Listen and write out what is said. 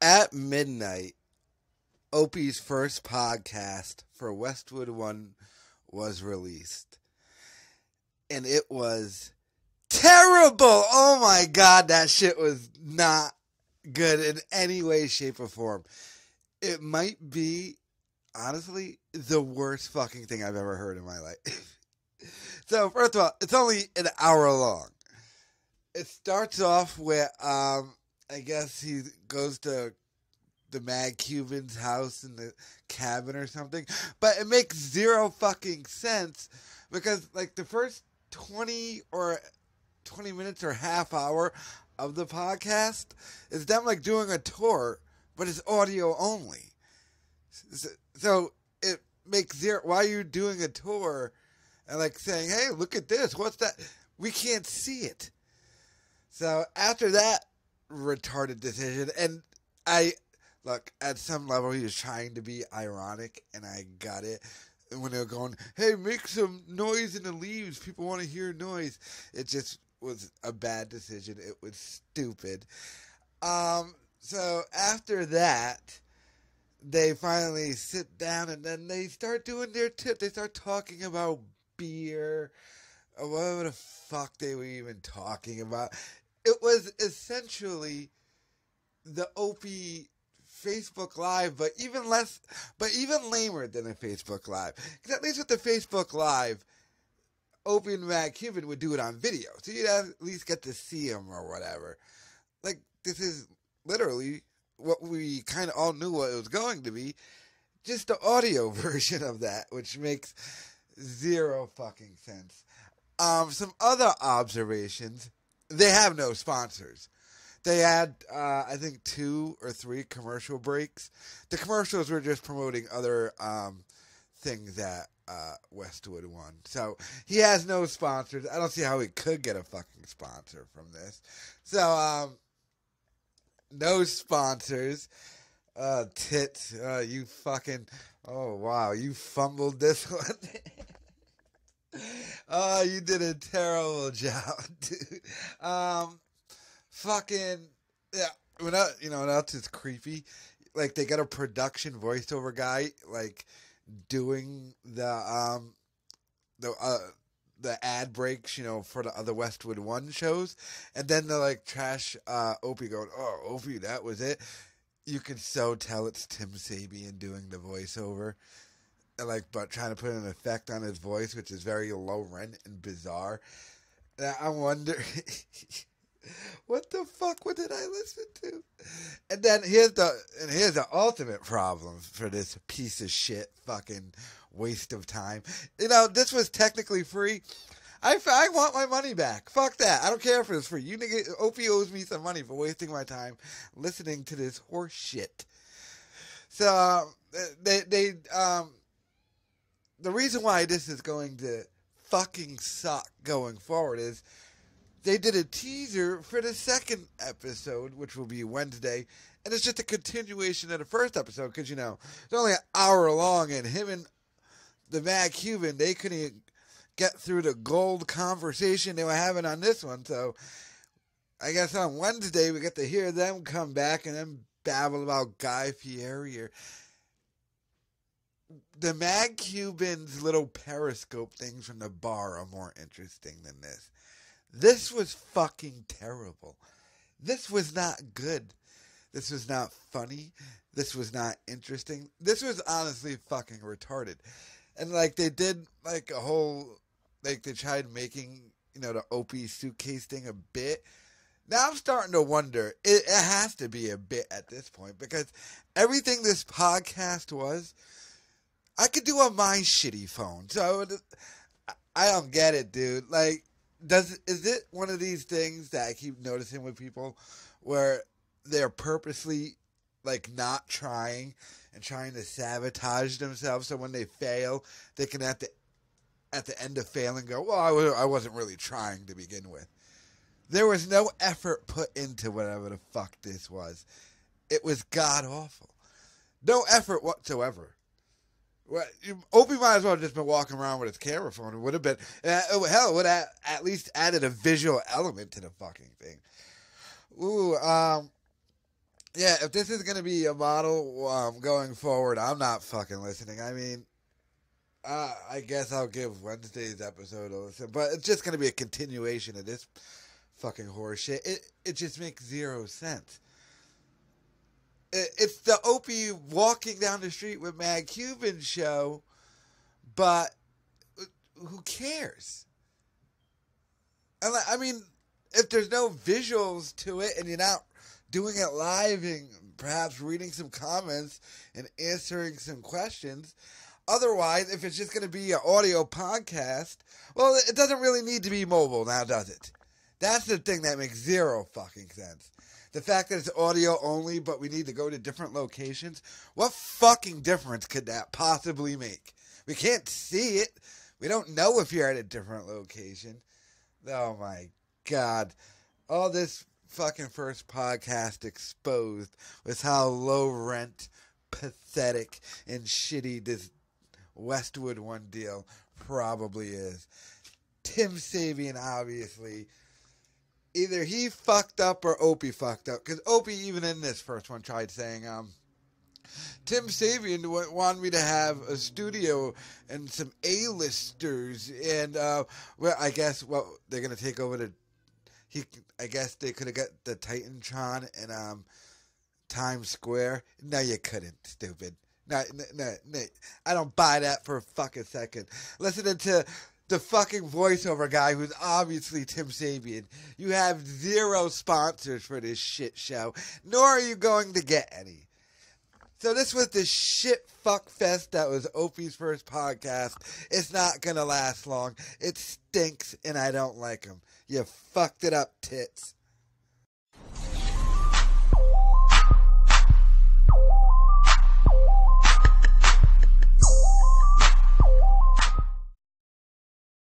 At midnight, Opie's first podcast for Westwood One was released. And it was terrible. Oh my God, that shit was not good in any way, shape, or form. It might be, honestly, the worst fucking thing I've ever heard in my life. So, first of all, it's only an hour long. It starts off with, I guess he goes to the Mad Cuban's house in the cabin or something. But it makes zero fucking sense because, like, the first 20 minutes or half hour of the podcast is them, like, doing a tour, but it's audio only. So it makes zero. Why are you doing a tour and, like, saying, hey, look at this? What's that? We can't see it. So after that retarded decision, and look, at some level he was trying to be ironic, and I got it. When they were going, hey, make some noise in the leaves. People want to hear noise. It just was a bad decision. It was stupid. So after that, they finally sit down, and then they start doing their tip. They start talking about beer, or whatever the fuck they were even talking about. It was essentially the Opie Facebook Live, but even lamer than a Facebook Live. Because at least with the Facebook Live, Opie and Mad Cuban would do it on video, so you'd at least get to see him or whatever. Like, this is literally what we kind of all knew what it was going to be, just the audio version of that, which makes zero fucking sense. Some other observations: they have no sponsors. They had, I think, 2 or 3 commercial breaks. The commercials were just promoting other things at Westwood One. So he has no sponsors. I don't see how he could get a fucking sponsor from this. So, no sponsors. Tits. You fucking... Oh, wow. You fumbled this one. Oh, you did a terrible job, dude. Fucking, yeah, what else is creepy? Like, they got a production voiceover guy, like, doing the ad breaks, for the other Westwood One shows, and then they're like trash Opie going, oh, Opie, that was it. You can so tell it's Tim Sabian doing the voiceover, but trying to put an effect on his voice, which is very low rent and bizarre. And I wonder, what the fuck? What did I listen to? And then here's the ultimate problem for this piece of shit fucking waste of time. This was technically free. I want my money back. Fuck that. I don't care if it's free. You nigga, Opie owes me some money for wasting my time listening to this horse shit. So the reason why this is going to fucking suck going forward is they did a teaser for the second episode, which will be Wednesday, and it's just a continuation of the first episode because, it's only an hour long, and him and the Mad Cuban, they couldn't get through the gold conversation they were having on this one, so I guess on Wednesday we get to hear them come back and then babble about Guy Fieri or... The Mad Cuban's little Periscope things from the bar are more interesting than this. This was fucking terrible. This was not good. This was not funny. This was not interesting. This was honestly fucking retarded. And, they did, a whole... they tried making, the Opie suitcase thing a bit. Now I'm starting to wonder. It has to be a bit at this point because everything this podcast was... I could do on my shitty phone. So I don't get it, dude. Is it one of these things that I keep noticing with people where they're purposely not trying and trying to sabotage themselves so when they fail, they can at the end of failing go, well, I wasn't really trying to begin with. There was no effort put into whatever the fuck this was. It was god awful. No effort whatsoever. Well, Opie might as well have just been walking around with his camera phone. It would have been, hell, it would have at least added a visual element to the fucking thing. Ooh, Yeah, if this is going to be a model going forward, I'm not fucking listening. I mean, I guess I'll give Wednesday's episode a listen, but it's just going to be a continuation of this fucking horse shit. It just makes zero sense. It's the Opie walking down the street with Mad Cuban show, but who cares? I mean, if there's no visuals to it and you're not doing it live and perhaps reading some comments and answering some questions, otherwise, if it's just going to be an audio podcast, well, it doesn't really need to be mobile now, does it? That's the thing that makes zero fucking sense. The fact that it's audio only, but we need to go to different locations, what fucking difference could that possibly make? We can't see it. We don't know if you're at a different location. Oh my God. All this fucking first podcast exposed was how low rent, pathetic, and shitty this Westwood One deal probably is. Tim Sabean, obviously, either he fucked up or Opie fucked up. Because Opie, even in this first one, tried saying, Tim Sabean wanted me to have a studio and some A-listers, and well, I guess they're gonna take over the. I guess they could have got the Titantron in Times Square. No, you couldn't, stupid. No, I don't buy that for a fucking second. Listening to the fucking voiceover guy who's obviously Tim Sabean. You have zero sponsors for this shit show, nor are you going to get any. So this was the shit fuck fest that was Opie's first podcast. It's not going to last long. It stinks and I don't like him. You fucked it up, tits.